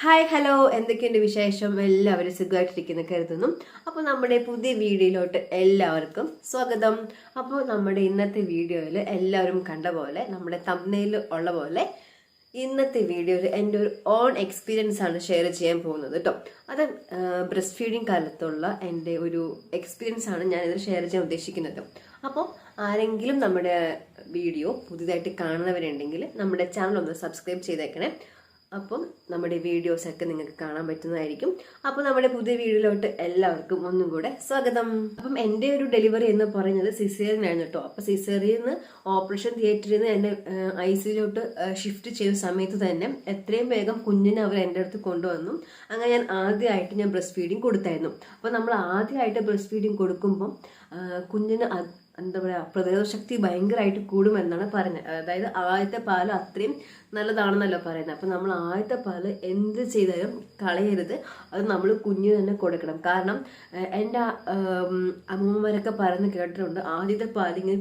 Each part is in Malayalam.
ഹായ് ഹലോ, എന്തൊക്കെയുണ്ട് വിശേഷം? എല്ലാവരും സുഖമായിട്ടിരിക്കുന്നു കരുതുന്നു. അപ്പോൾ നമ്മുടെ പുതിയ വീഡിയോയിലോട്ട് എല്ലാവർക്കും സ്വാഗതം. അപ്പോൾ നമ്മുടെ ഇന്നത്തെ വീഡിയോയിൽ എല്ലാവരും കണ്ട പോലെ, നമ്മുടെ തംബ്നെയിൽ ഉള്ള പോലെ ഇന്നത്തെ വീഡിയോയിൽ എൻ്റെ ഒരു ഓൺ എക്സ്പീരിയൻസ് ആണ് ഷെയർ ചെയ്യാൻ പോകുന്നത് കേട്ടോ. അത് ബ്രസ്റ്റ് ഫീഡിങ് കാലത്തുള്ള എൻ്റെ ഒരു എക്സ്പീരിയൻസ് ആണ് ഞാനിത് ഷെയർ ചെയ്യാൻ ഉദ്ദേശിക്കുന്നത്. അപ്പോൾ ആരെങ്കിലും നമ്മുടെ വീഡിയോ പുതിയതായിട്ട് കാണുന്നവരുണ്ടെങ്കിൽ നമ്മുടെ ചാനൽ ഒന്ന് സബ്സ്ക്രൈബ് ചെയ്തേക്കണേ. അപ്പം നമ്മുടെ വീഡിയോസൊക്കെ നിങ്ങൾക്ക് കാണാൻ പറ്റുന്നതായിരിക്കും. അപ്പോൾ നമ്മുടെ പുതിയ വീഡിയോയിലോട്ട് എല്ലാവർക്കും ഒന്നും കൂടെ സ്വാഗതം. അപ്പം എൻ്റെ ഒരു ഡെലിവറി എന്ന് പറയുന്നത് സിസേറിയൻ ആയിരുന്നു കേട്ടോ. അപ്പോൾ സിസേറിയൻ നിന്ന് ഓപ്പറേഷൻ തിയേറ്ററിൽ നിന്ന് എന്നെ ICUലോട്ട് ഷിഫ്റ്റ് ചെയ്ത സമയത്ത് തന്നെ എത്രയും വേഗം കുഞ്ഞിനെ അവർ എൻ്റെ അടുത്ത് കൊണ്ടുവന്നു. അങ്ങനെ ഞാൻ ബ്രസ്റ്റ് ഫീഡിങ് കൊടുത്തായിരുന്നു. അപ്പോൾ നമ്മൾ ആദ്യമായിട്ട് ബ്രസ്റ്റ് ഫീഡിങ് കൊടുക്കുമ്പം കുഞ്ഞിന് എന്താ പറയുക, പ്രതിരോധ ശക്തി ഭയങ്കരമായിട്ട് കൂടുമെന്നാണ് പറയുന്നത്. അതായത് ആദ്യത്തെ പാല് അത്രയും നല്ലതാണെന്നല്ലോ പറയുന്നത്. അപ്പം നമ്മൾ ആദ്യത്തെ പാല് എന്ത് ചെയ്താലും കളയരുത്, അത് നമ്മൾ കുഞ്ഞിന് തന്നെ കൊടുക്കണം. കാരണം എൻ്റെ അമ്മൂമ്മമാരൊക്കെ പറയുന്നത് കേട്ടിട്ടുണ്ട്, ആദ്യത്തെ പാല് ഇങ്ങനെ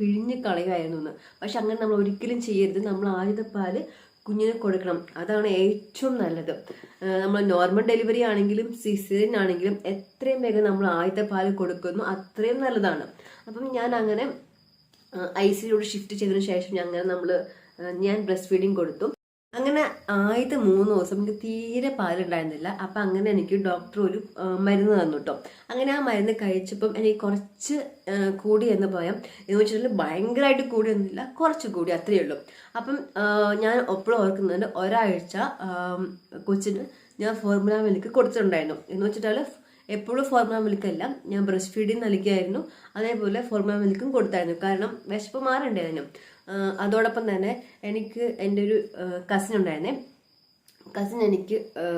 പിഴിഞ്ഞ് കളയുമായിരുന്നു എന്ന്. പക്ഷെ അങ്ങനെ നമ്മൾ ഒരിക്കലും ചെയ്യരുത്. നമ്മൾ ആദ്യത്തെ പാല് കുഞ്ഞിന് കൊടുക്കണം, അതാണ് ഏറ്റവും നല്ലത്. നമ്മൾ നോർമൽ ഡെലിവറി ആണെങ്കിലും സിസേറിയൻ ആണെങ്കിലും എത്രയും വേഗം നമ്മൾ ആദ്യത്തെ പാല് കൊടുക്കുന്നു അത്രയും നല്ലതാണ്. അപ്പം ഞാൻ അങ്ങനെ ICUലോട്ട് ഷിഫ്റ്റ് ചെയ്തതിന് ശേഷം ഞാൻ ബ്രസ്റ്റ് ഫീഡിങ് കൊടുത്തു. അങ്ങനെ ആദ്യത്തെ 3 ദിവസം എനിക്ക് തീരെ പാലുണ്ടായിരുന്നില്ല. അപ്പം അങ്ങനെ എനിക്ക് ഡോക്ടർ ഒരു മരുന്ന് തന്നു കേട്ടോ. അങ്ങനെ ആ മരുന്ന് കഴിച്ചപ്പം എനിക്ക് കുറച്ച് കൂടി എന്ന് പറയാം. എന്ന് വെച്ചിട്ടുണ്ടെങ്കിൽ ഭയങ്കരമായിട്ട് കൂടിയൊന്നുമില്ല, കുറച്ച് കൂടി, അത്രയേ ഉള്ളൂ. അപ്പം ഞാൻ എപ്പോഴും ഓർക്കുന്നുണ്ട്, ഒരാഴ്ച കൊച്ചിന് ഞാൻ ഫോർമുല മിൽക്ക് കൊടുത്തിട്ടുണ്ടായിരുന്നു. എന്ന് വെച്ചിട്ടാൽ എപ്പോഴും ഫോർമുല മിൽക്കല്ല, ഞാൻ ബ്രസ്റ്റ് ഫീഡിങ് നൽകിയായിരുന്നു. അതേപോലെ ഫോർമുല മിൽക്കും കൊടുത്തായിരുന്നു. കാരണം വിശപ്പ് മാറണ്ടായിരുന്നു. അതോടൊപ്പം തന്നെ എനിക്ക് എൻ്റെ ഒരു കസിൻ ഉണ്ടായിരുന്നേ. എനിക്ക്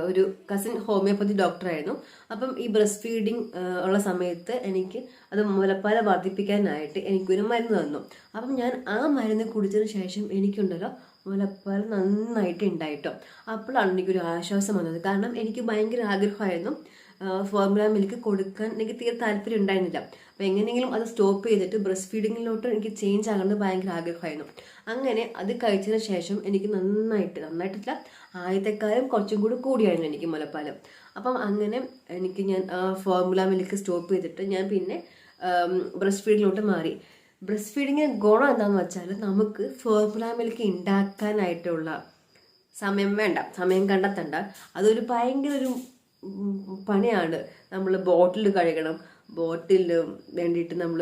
ഒരു കസിൻ ഹോമിയോപ്പതി ഡോക്ടറായിരുന്നു. അപ്പം ഈ ബ്രസ്റ്റ് ഫീഡിങ് ഉള്ള സമയത്ത് എനിക്ക് അത് മുലപ്പാൽ വർദ്ധിപ്പിക്കാനായിട്ട് എനിക്കൊരു മരുന്ന് തന്നു. അപ്പം ഞാൻ ആ മരുന്ന് കുടിച്ചതിന് ശേഷം എനിക്കുണ്ടല്ലോ മുലപ്പാൽ നന്നായിട്ട് ഉണ്ടായിട്ടോ. അപ്പോഴാണ് എനിക്കൊരു ആശ്വാസം വന്നത്. കാരണം എനിക്ക് ഭയങ്കര ആഗ്രഹമായിരുന്നു ഫോർമുല മിൽക്ക് കൊടുക്കാൻ. എനിക്ക് തീരെ താല്പര്യം ഉണ്ടായിരുന്നില്ല. അപ്പം എങ്ങനെയെങ്കിലും അത് സ്റ്റോപ്പ് ചെയ്തിട്ട് ബ്രസ്റ്റ് ഫീഡിങ്ങിലോട്ട് എനിക്ക് ചേഞ്ച് ആകേണ്ടത് ഭയങ്കര ആഗ്രഹമായിരുന്നു. അങ്ങനെ അത് കഴിച്ചതിന് ശേഷം എനിക്ക് നന്നായിട്ടില്ല, ആദ്യത്തെക്കാലം കുറച്ചും കൂടി കൂടിയായിരുന്നു എനിക്ക് മുലപ്പാലം. അപ്പം അങ്ങനെ ഞാൻ ഫോർമുല മിൽക്ക് സ്റ്റോപ്പ് ചെയ്തിട്ട് ഞാൻ പിന്നെ ബ്രസ്റ്റ് ഫീഡിങ്ങിലോട്ട് മാറി. ബ്രസ്റ്റ് ഫീഡിങ്ങിന് ഗുണം എന്താണെന്ന് വെച്ചാൽ, നമുക്ക് ഫോർമുല മിൽക്ക് ഉണ്ടാക്കാനായിട്ടുള്ള സമയം കണ്ടെത്തണ്ട. അതൊരു ഭയങ്കര ഒരു പണിയാണ്. നമ്മൾ ബോട്ടിൽ കഴുകണം, ബോട്ടിൽ വേണ്ടിയിട്ട് നമ്മൾ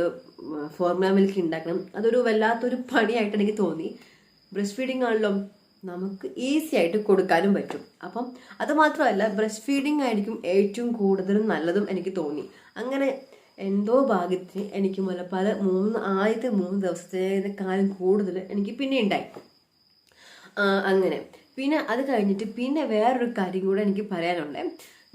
ഫോർമുല മിൽക്ക് ഉണ്ടാക്കണം. അതൊരു വല്ലാത്തൊരു പണിയായിട്ട് എനിക്ക് തോന്നി. ബ്രസ്റ്റ് ഫീഡിങ് ആണല്ലോ, നമുക്ക് ഈസി ആയിട്ട് കൊടുക്കാനും പറ്റും. അപ്പം അത് മാത്രമല്ല, ബ്രസ്റ്റ് ഫീഡിങ് ആയിരിക്കും ഏറ്റവും കൂടുതലും നല്ലതും എനിക്ക് തോന്നി. അങ്ങനെ എന്തോ ഭാഗ്യത്തിന് എനിക്ക് മുലപ്പാൽ ആദ്യത്തെ 3 ദിവസത്തേക്കാളും കൂടുതൽ എനിക്ക് പിന്നെ ഉണ്ടായി. അങ്ങനെ പിന്നെ അത് കഴിഞ്ഞിട്ട് പിന്നെ വേറൊരു കാര്യം കൂടെ എനിക്ക് പറയാനുണ്ട്.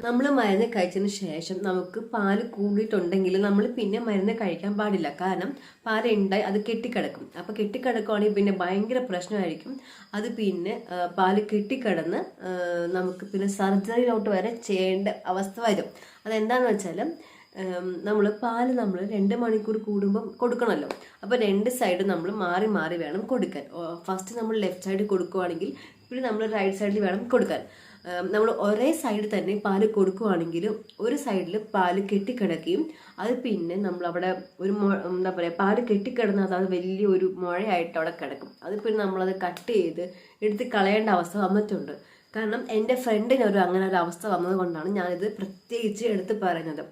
നമ്മൾ മരുന്ന് കഴിച്ചതിന് ശേഷം നമുക്ക് പാല് കൂടിയിട്ടുണ്ടെങ്കിൽ നമ്മൾ പിന്നെ മരുന്ന് കഴിക്കാൻ പാടില്ല. കാരണം പാല് ഉണ്ടായി അത് കെട്ടിക്കിടക്കും. അപ്പോൾ കെട്ടിക്കിടക്കുകയാണെങ്കിൽ പിന്നെ ഭയങ്കര പ്രശ്നമായിരിക്കും. അത് പിന്നെ പാല് കെട്ടിക്കിടന്ന് നമുക്ക് പിന്നെ സർജറിയിലോട്ട് വരെ ചെയ്യേണ്ട അവസ്ഥ വരും. അതെന്താണെന്ന് വെച്ചാൽ, പാല് 2 മണിക്കൂർ കൂടുമ്പം കൊടുക്കണമല്ലോ. അപ്പോൾ 2 സൈഡ് നമ്മൾ മാറി മാറി വേണം കൊടുക്കാൻ. ഫസ്റ്റ് നമ്മൾ ലെഫ്റ്റ് സൈഡ് കൊടുക്കുകയാണെങ്കിൽ പിന്നെ നമ്മൾ റൈറ്റ് സൈഡിൽ വേണം കൊടുക്കാൻ. നമ്മൾ ഒരേ സൈഡ് തന്നെ പാല് കൊടുക്കുകയാണെങ്കിൽ ഒരു സൈഡിൽ പാല് കെട്ടിക്കിടക്കുകയും അത് പിന്നെ നമ്മളവിടെ ഒരു എന്താ പറയുക, പാല് കെട്ടിക്കിടന്ന് അത് വലിയൊരു മുഴയായിട്ട് അവിടെ കിടക്കും. അത് പിന്നെ നമ്മളത് കട്ട് ചെയ്ത് എടുത്ത് കളയേണ്ട അവസ്ഥ വന്നിട്ടുണ്ട്. കാരണം എൻ്റെ ഫ്രണ്ടിന് അങ്ങനെ ഒരു അവസ്ഥ വന്നത് കൊണ്ടാണ് ഞാനിത് പ്രത്യേകിച്ച് എടുത്ത് പറയുന്നത്.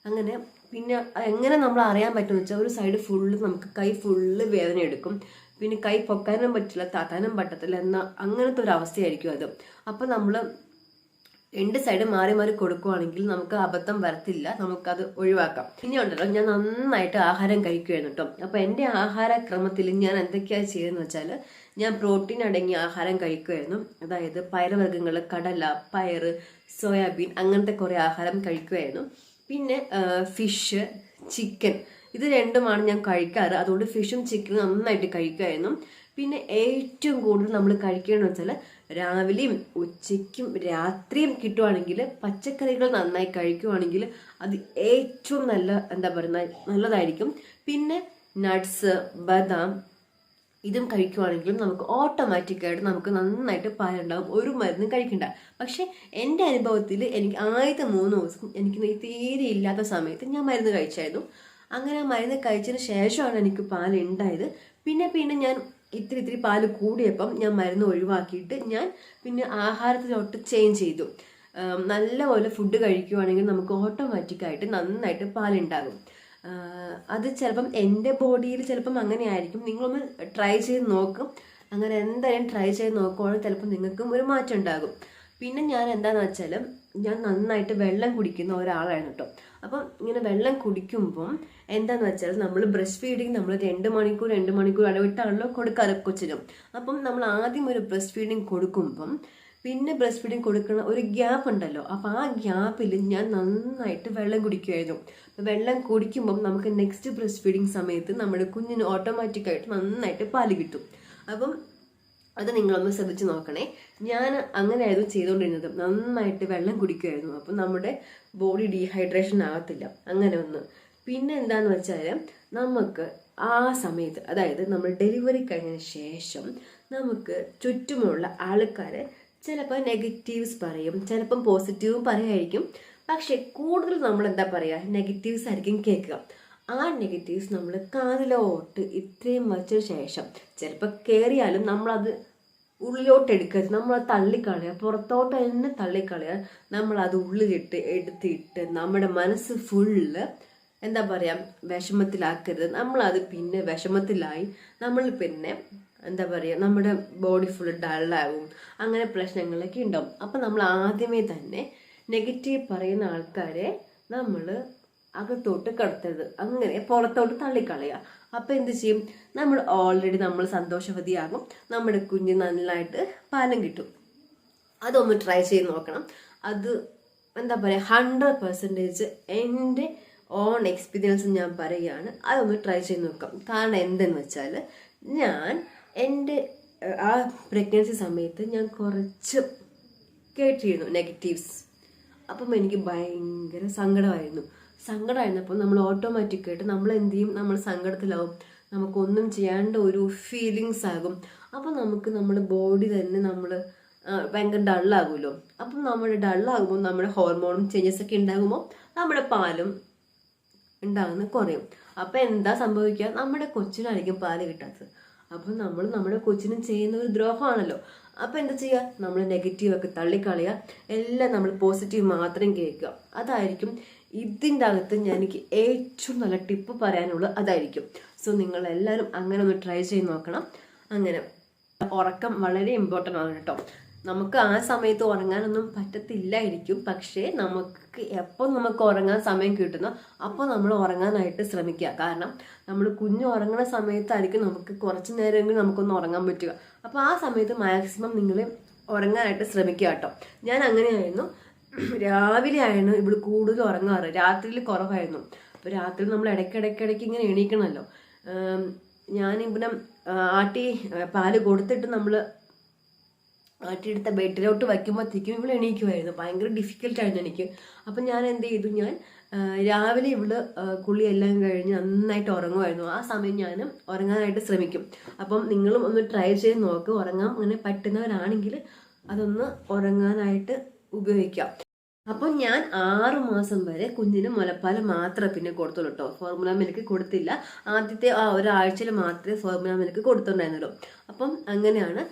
അങ്ങനെ പിന്നെ എങ്ങനെ നമ്മൾ അറിയാൻ പറ്റുമെന്ന് വെച്ചാൽ, ഒരു സൈഡ് ഫുള്ള് നമുക്ക് കൈ ഫുള്ള് വേദന എടുക്കും. പിന്നെ കൈ പൊക്കാനും പറ്റില്ല, താത്താനും പറ്റത്തില്ല അങ്ങനത്തെ ഒരു അവസ്ഥയായിരിക്കും അത്. അപ്പം നമ്മൾ 2 സൈഡ് മാറി മാറി കൊടുക്കുകയാണെങ്കിൽ നമുക്ക് അബദ്ധം വരത്തില്ല, നമുക്കത് ഒഴിവാക്കാം. ഇനി ഉണ്ടല്ലോ, ഞാൻ നന്നായിട്ട് ആഹാരം കഴിക്കുമായിരുന്നു കേട്ടോ. അപ്പോൾ എൻ്റെ ആഹാരക്രമത്തിൽ ഞാൻ എന്തൊക്കെയാണ് ചെയ്തതെന്ന് വെച്ചാൽ, ഞാൻ പ്രോട്ടീൻ അടങ്ങിയ ആഹാരം കഴിക്കുമായിരുന്നു. അതായത് പയറുവർഗ്ഗങ്ങൾ, കടല, പയറ്, സോയാബീൻ, അങ്ങനത്തെ കുറേ ആഹാരം കഴിക്കുമായിരുന്നു. പിന്നെ ഫിഷ്, ചിക്കൻ, ഇത് രണ്ടുമാണ് ഞാൻ കഴിക്കാറ്. അതുകൊണ്ട് ഫിഷും ചിക്കനും നന്നായിട്ട് കഴിക്കുമായിരുന്നു. പിന്നെ ഏറ്റവും കൂടുതൽ നമ്മൾ കഴിക്കുകയെന്ന് വെച്ചാൽ, രാവിലെയും ഉച്ചയ്ക്കും രാത്രിയും കിട്ടുവാണെങ്കിൽ പച്ചക്കറികൾ നന്നായി കഴിക്കുവാണെങ്കിൽ അത് ഏറ്റവും നല്ലതായിരിക്കും. പിന്നെ നട്ട്സ്, ബദാം, ഇതും കഴിക്കുവാണെങ്കിലും നമുക്ക് ഓട്ടോമാറ്റിക്കായിട്ട് നമുക്ക് നന്നായിട്ട് പാലുണ്ടാകും, ഒരു മരുന്നും കഴിക്കണ്ട. പക്ഷെ എൻ്റെ അനുഭവത്തിൽ എനിക്ക് ആദ്യത്തെ 3 ദിവസം എനിക്ക് തീരെ ഇല്ലാത്ത സമയത്ത് ഞാൻ മരുന്ന് കഴിച്ചായിരുന്നു. അങ്ങനെ ആ മരുന്ന് കഴിച്ചതിന് ശേഷമാണ് എനിക്ക് പാല് ഉണ്ടായത്. പിന്നെ ഞാൻ ഇത്തിരി പാല് കൂടിയപ്പം ഞാൻ മരുന്ന് ഒഴിവാക്കിയിട്ട് ഞാൻ പിന്നെ ആഹാരത്തിലോട്ട് ചേഞ്ച് ചെയ്തു. നല്ലപോലെ ഫുഡ് കഴിക്കുവാണെങ്കിൽ നമുക്ക് ഓട്ടോമാറ്റിക്കായിട്ട് നന്നായിട്ട് പാലുണ്ടാകും. അത് ചിലപ്പം എൻ്റെ ബോഡിയിൽ ചിലപ്പം അങ്ങനെ ആയിരിക്കും. നിങ്ങളൊന്ന് ട്രൈ ചെയ്ത് നോക്കും. അങ്ങനെ എന്തായാലും ട്രൈ ചെയ്ത് നോക്കുവാണെങ്കിൽ ചിലപ്പോൾ നിങ്ങൾക്കും ഒരു മാറ്റം ഉണ്ടാകും. പിന്നെ ഞാൻ എന്താണെന്ന് വെച്ചാൽ ഞാൻ നന്നായിട്ട് വെള്ളം കുടിക്കുന്ന ഒരാളാണ് കേട്ടോ. അപ്പം ഇങ്ങനെ വെള്ളം കുടിക്കുമ്പം എന്താണെന്ന് വെച്ചാൽ നമ്മൾ ബ്രസ്റ്റ് ഫീഡിങ് നമ്മൾ 2 മണിക്കൂർ ഇടവിട്ടാണല്ലോ കൊടുക്കാറ് കൊച്ചിനും. അപ്പം നമ്മൾ ആദ്യം ഒരു ബ്രസ്റ്റ് ഫീഡിങ് കൊടുക്കുമ്പം പിന്നെ ബ്രസ്റ്റ് ഫീഡിങ് കൊടുക്കുന്ന ഒരു ഗ്യാപ്പ് ഉണ്ടല്ലോ. അപ്പം ആ ഗ്യാപ്പിൽ ഞാൻ നന്നായിട്ട് വെള്ളം കുടിക്കുമായിരുന്നു. വെള്ളം കുടിക്കുമ്പം നമുക്ക് നെക്സ്റ്റ് ബ്രസ്റ്റ് ഫീഡിങ് സമയത്ത് നമ്മുടെ കുഞ്ഞിന് ഓട്ടോമാറ്റിക്കായിട്ട് നന്നായിട്ട് പാല് കിട്ടും. അപ്പം അത് നിങ്ങളൊന്ന് ശ്രദ്ധിച്ച് നോക്കണേ. ഞാൻ അങ്ങനെയായിരുന്നു ചെയ്തുകൊണ്ടിരുന്നത്, നന്നായിട്ട് വെള്ളം കുടിക്കുമായിരുന്നു. അപ്പം നമ്മുടെ ബോഡി ഡീഹൈഡ്രേഷൻ ആകത്തില്ല അങ്ങനെ ഒന്ന്. പിന്നെ എന്താണെന്ന് വെച്ചാൽ നമുക്ക് ആ സമയത്ത്, അതായത് നമ്മൾ ഡെലിവറി കഴിഞ്ഞതിന് ശേഷം നമുക്ക് ചുറ്റുമുള്ള ആൾക്കാർ ചിലപ്പോൾ നെഗറ്റീവ്സ് പറയും, ചിലപ്പം പോസിറ്റീവും പറയുമായിരിക്കും. പക്ഷെ കൂടുതൽ നമ്മൾ എന്താ പറയുക, നെഗറ്റീവ്സ് ആയിരിക്കും കേൾക്കുക. ആ നെഗറ്റീവ്സ് നമ്മൾ കാതിലോട്ട് ഇത്രയും വച്ചതിന് ശേഷം ചിലപ്പോൾ കയറിയാലും നമ്മളത് ഉള്ളിലോട്ട് എടുക്കരുത്, നമ്മളത് തള്ളിക്കളയുക, പുറത്തോട്ട് തന്നെ തള്ളിക്കളയുക. നമ്മളത് ഉള്ളിലിട്ട് എടുത്തിട്ട് നമ്മുടെ മനസ്സ് ഫുള്ള് എന്താ പറയുക വിഷമത്തിലാക്കരുത്. നമ്മളത് പിന്നെ വിഷമത്തിലായി നമ്മൾ പിന്നെ എന്താ പറയുക നമ്മുടെ ബോഡി ഫുള്ള് ഡള്ളാകും, അങ്ങനെ പ്രശ്നങ്ങളൊക്കെ ഉണ്ടാവും. അപ്പം നമ്മൾ ആദ്യമേ തന്നെ നെഗറ്റീവ് പറയുന്ന ആൾക്കാരെ നമ്മൾ അകത്തോട്ട് കടത്തരുത്, അങ്ങനെ പുറത്തോട്ട് തള്ളിക്കളയുക. അപ്പം എന്ത് ചെയ്യും, നമ്മൾ സന്തോഷവതിയാകും, നമ്മുടെ കുഞ്ഞ് നന്നായിട്ട് പാലം കിട്ടും. അതൊന്ന് ട്രൈ ചെയ്ത് നോക്കണം. അത് എന്താ പറയുക 100% എൻ്റെ ഓൺ എക്സ്പീരിയൻസ് ഞാൻ പറയുകയാണ്. അതൊന്ന് ട്രൈ ചെയ്ത് നോക്കാം. കാരണം എന്തെന്ന് വെച്ചാൽ ഞാൻ എൻ്റെ ആ പ്രഗ്നൻസി സമയത്ത് ഞാൻ കുറച്ച് കേട്ടിരുന്നു നെഗറ്റീവ്സ്. അപ്പം എനിക്ക് ഭയങ്കര സങ്കടമായിരുന്നപ്പോൾ നമ്മൾ ഓട്ടോമാറ്റിക്കായിട്ട് നമ്മൾ എന്ത് ചെയ്യും, നമ്മൾ സങ്കടത്തിലാവും, നമുക്കൊന്നും ചെയ്യാണ്ട് ഒരു ഫീലിങ്സ് ആകും. അപ്പം നമുക്ക് നമ്മുടെ ബോഡി തന്നെ നമ്മൾ ഭയങ്കര ഡള്ളാകുമല്ലോ. അപ്പം നമ്മുടെ ഡള്ളാകുമ്പോൾ നമ്മുടെ ഹോർമോണും ചേഞ്ചസ് ഒക്കെ ഉണ്ടാകുമ്പോൾ നമ്മുടെ പാലും ഉണ്ടാകുന്ന കുറയും. അപ്പം എന്താ സംഭവിക്കുക, നമ്മുടെ കൊച്ചിനായിരിക്കും പാല് കിട്ടാത്തത്. അപ്പം നമ്മൾ നമ്മുടെ കൊച്ചിനും ചെയ്യുന്ന ഒരു ദ്രോഹമാണല്ലോ. അപ്പം എന്താ ചെയ്യുക, നമ്മൾ നെഗറ്റീവൊക്കെ തള്ളിക്കളയുക, എല്ലാം നമ്മൾ പോസിറ്റീവ് മാത്രം കേൾക്കുക. അതായിരിക്കും ഇതിൻ്റെ അകത്ത് എനിക്ക് ഏറ്റവും നല്ല ടിപ്പ് പറയാനുള്ളത് അതായിരിക്കും. സോ നിങ്ങളെല്ലാവരും അങ്ങനെ ഒന്ന് ട്രൈ ചെയ്ത് നോക്കണം. അങ്ങനെ ഉറക്കം വളരെ ഇമ്പോർട്ടൻ്റ് ആണ് കേട്ടോ. നമുക്ക് ആ സമയത്ത് ഉറങ്ങാനൊന്നും പറ്റത്തില്ലായിരിക്കും, പക്ഷേ നമുക്ക് എപ്പോൾ നമുക്ക് ഉറങ്ങാൻ സമയം കിട്ടുന്നോ അപ്പോൾ നമ്മൾ ഉറങ്ങാനായിട്ട് ശ്രമിക്കുക. കാരണം നമ്മൾ കുഞ്ഞ് ഉറങ്ങുന്ന സമയത്തായിരിക്കും നമുക്ക് കുറച്ച് നേരമെങ്കിലും നമുക്കൊന്ന് ഉറങ്ങാൻ പറ്റുക. അപ്പോൾ ആ സമയത്ത് മാക്സിമം നിങ്ങൾ ഉറങ്ങാനായിട്ട് ശ്രമിക്കുക കേട്ടോ. ഞാൻ അങ്ങനെയായിരുന്നു, രാവിലെ ആയിരുന്നു ഇവിടെ കൂടുതൽ ഉറങ്ങാറ്, രാത്രിയിൽ കുറവായിരുന്നു. അപ്പോൾ രാത്രി നമ്മൾ ഇടയ്ക്കിടയ്ക്ക് ഇങ്ങനെ എണീക്കണമല്ലോ. ഞാനിവിടെ പാല് കൊടുത്തിട്ട് നമ്മൾ ആട്ടിയെടുത്ത ബെഡിലോട്ട് വയ്ക്കുമ്പോഴത്തേക്കും ഇവള് എണീക്കുമായിരുന്നു. ഭയങ്കര ഡിഫിക്കൽട്ടായിരുന്നു എനിക്ക്. അപ്പം ഞാൻ എന്ത് ചെയ്തു, ഞാൻ രാവിലെ ഇവള് കുളിയെല്ലാം കഴിഞ്ഞ് നന്നായിട്ട് ഉറങ്ങുമായിരുന്നു. ആ സമയം ഞാൻ ഉറങ്ങാനായിട്ട് ശ്രമിക്കും. അപ്പം നിങ്ങളും ഒന്ന് ട്രൈ ചെയ്ത് നോക്ക്. ഉറങ്ങാൻ അങ്ങനെ പറ്റുന്നവരാണെങ്കിൽ അതൊന്ന് ഉറങ്ങാനായിട്ട് ഉപയോഗിക്കാം. അപ്പം ഞാൻ 6 മാസം വരെ കുഞ്ഞിന് മുലപ്പാൽ മാത്രമേ പിന്നെ കൊടുത്തുള്ളൂ കേട്ടോ. ഫോർമുല മിൽക്ക് കൊടുത്തില്ല. ആദ്യത്തെ ആ ഒരാഴ്ചയിൽ മാത്രമേ ഫോർമുല മിൽക്ക് കൊടുത്തിട്ടുണ്ടായിരുന്നുള്ളൂ. അപ്പം അങ്ങനെയാണ്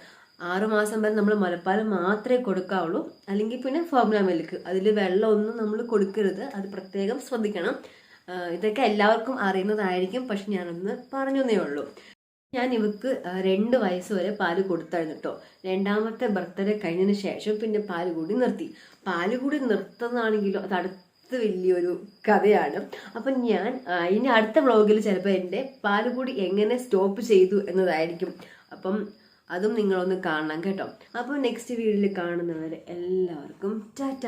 6 മാസം വരെ നമ്മൾ മുലപ്പാൽ മാത്രമേ കൊടുക്കാവുള്ളൂ. അല്ലെങ്കിൽ പിന്നെ ഫോർമുല മിൽക്ക്, അതിൽ വെള്ളമൊന്നും നമ്മൾ കൊടുക്കരുത്, അത് പ്രത്യേകം ശ്രദ്ധിക്കണം. ഇതൊക്കെ എല്ലാവർക്കും അറിയുന്നതായിരിക്കും, പക്ഷെ ഞാനൊന്ന് പറഞ്ഞേ ഉള്ളൂ. ഞാൻ ഇവക്ക് 2 വയസ്സ് വരെ പാല് കൊടുത്തായിരുന്നു കേട്ടോ. 2ാമത്തെ ബർത്ത്ഡേ കഴിഞ്ഞതിന് ശേഷം പിന്നെ പാല് കൂടി നിർത്തി. പാല് കൂടി നിർത്തുന്നതാണെങ്കിലും അത് അടുത്ത് വലിയൊരു കഥയാണ്. അപ്പം ഞാൻ ഇനി അടുത്ത വ്ളോഗിൽ ചിലപ്പോൾ എൻ്റെ പാല് കൂടി എങ്ങനെ സ്റ്റോപ്പ് ചെയ്തു എന്നതായിരിക്കും. അപ്പം അതും നിങ്ങളൊന്ന് കാണണം കേട്ടോ. അപ്പോൾ നെക്സ്റ്റ് വീഡിയോയിൽ കാണുന്നവരെ എല്ലാവർക്കും ടാറ്റ.